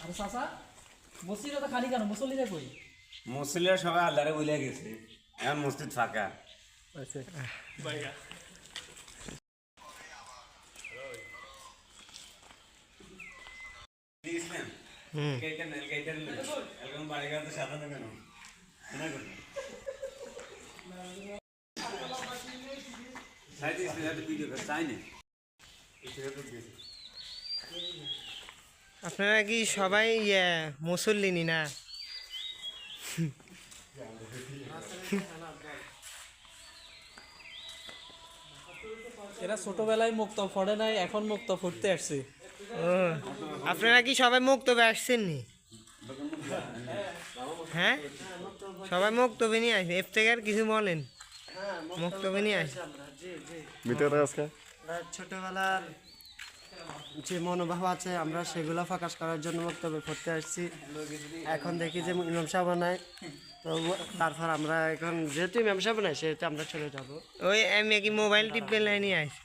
আর চাচা মসজিদে তো খালি কেন মুসল্লিরা কই মুসলিরা সবাই আল্লাহরে বলে গেছে এখন মসজিদ ফাঁকা আচ্ছা আপনারা কি সবাই মুসল্লিনি না? এরা ছোটবেলায় মুক্ত পড়ে নাই, এখন মুক্ত পড়তে আসছে। ও, আপনারা কি সবাই মুক্তবে আসছেন নি? হ্যাঁ, সবাই মুক্তবে নিয়ে আসবে। ইফতেখার কিছু বলেন, মুক্তবে নিয়ে আসবে। ছোটবেলার যে মনোভাব আছে আমরা সেগুলো প্রকাশ করার জন্য বক্তব্য করতে আসছি। এখন দেখি যে ইমাম সাহেব নাই, তো তারপর আমরা এখন যেহেতু ইমাম সাহেব নাই সেহেতু আমরা চলে যাব। ওই আমি কি মোবাইল টিপে নিয়ে আসি।